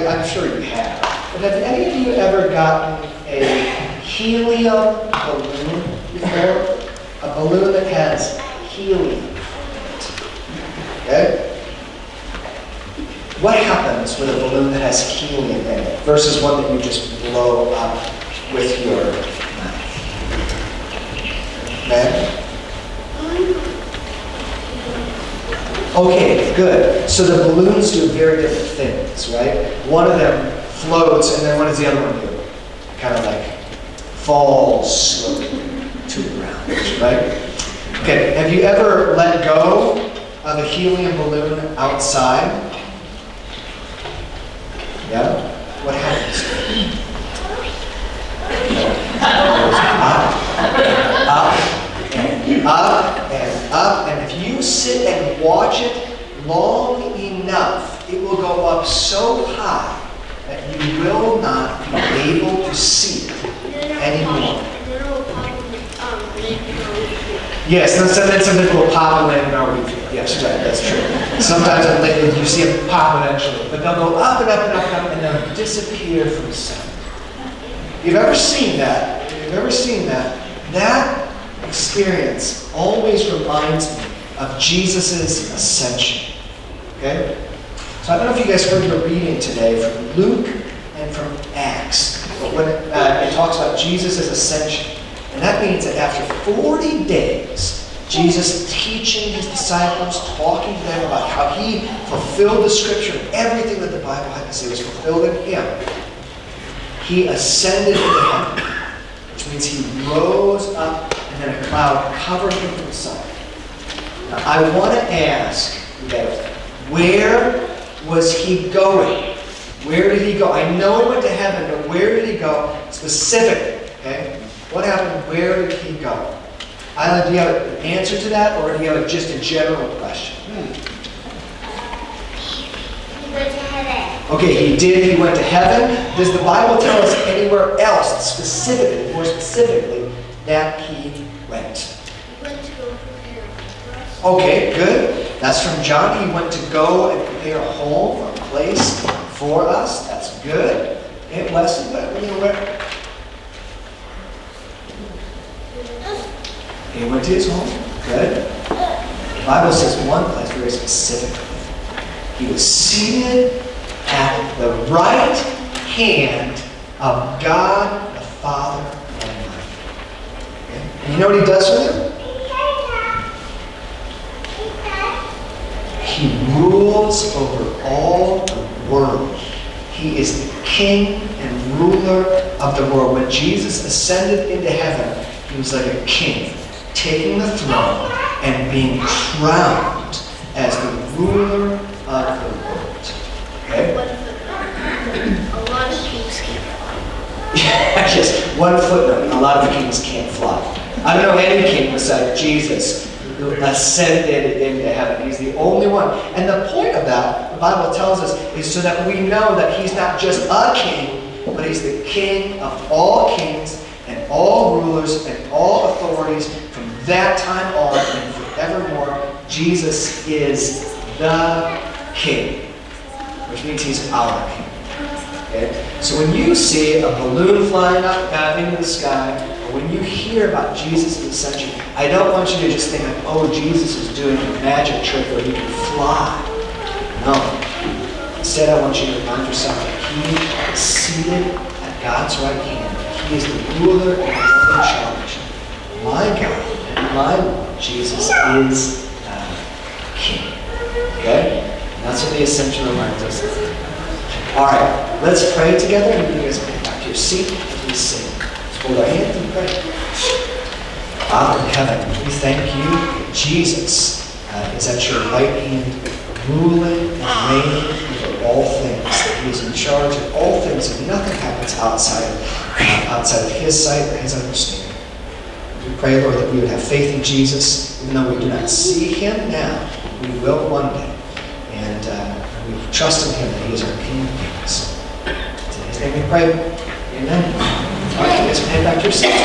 I'm sure you have. But have any of you ever gotten a helium balloon before? A balloon that has helium in it. Okay? What happens with a balloon that has helium in it versus one that you just blow up with your mouth? Okay? Okay, good. So the balloons do very different things, right? One of them floats, and then what does the other one do? Kind of like falls slowly to the ground, right? Okay, have you ever let go of a helium balloon outside? Yeah? What happens? Up and up, and if you sit and watch it long enough, it will go up so high that you will not be able to see it anymore. Yes, then something will pop and land in our roof. Yes, right, that's true. Sometimes you see them pop eventually, but they'll go up and up and up and up, and they'll disappear from sight. You've ever seen that? If you've ever seen that, that experience always reminds me of Jesus' ascension. Okay? So I don't know if you guys heard the reading today from Luke and from Acts, but when it talks about Jesus' ascension. And that means that after 40 days, Jesus teaching his disciples, talking to them about how he fulfilled the scripture, everything that the Bible had to say was fulfilled in him, he ascended into heaven, which means he rose up and then a cloud covered him from sight. Now, I want to ask you guys, where was he going? Where did he go? I know he went to heaven, but where did he go specifically? Okay? What happened? Where did he go? Do you have an answer to that, or do you have just a general question? He went to heaven. Okay, he did. He went to heaven. Does the Bible tell us anywhere else, specifically, more specifically, that he went? He went to go prepare for us. Okay, good. That's from John. He went to go and prepare a home or a place for us. That's good. And Wesley, where? He went to his home. Good. The Bible says one place very specifically. He was seated at the right hand of God the Father Almighty. Okay? And you know what he does for them? He rules over all the world. He is the king and ruler of the world. When Jesus ascended into heaven, he was like a king, taking the throne and being crowned as the ruler of the world. Okay? A lot of kings can't fly. Yes, one footnote. A lot of kings can't fly. I don't know any king besides Jesus who ascended into heaven. He's the only one. And the point of that, the Bible tells us, is so that we know that he's not just a king, but he's the king of all kings and all rulers and all authorities from that time on and forevermore. Jesus is the king, which means he's our king. Okay? So when you see a balloon flying up into the sky, or when you hear about Jesus' ascension, I don't want you to just think like, oh, Jesus is doing a magic trick where he can fly. No. Instead, I want you to remind yourself that he is seated at God's right hand. He is the ruler and the one in charge. My God and my Lord, Jesus is king. Okay? And that's what the ascension reminds us of. All right, let's pray together, and you guys can get back to your seat as we sing. Let's hold our hands and pray. Father in heaven, we thank you that Jesus is at your right hand, ruling and reigning over all things. That he is in charge of all things, and nothing happens outside of his sight or his understanding. We pray, Lord, that we would have faith in Jesus, even though we do not see him now. We will one day. And we trust in him that he is our King of Kings. In his name we pray. Amen. All right, you guys can head back to your seats.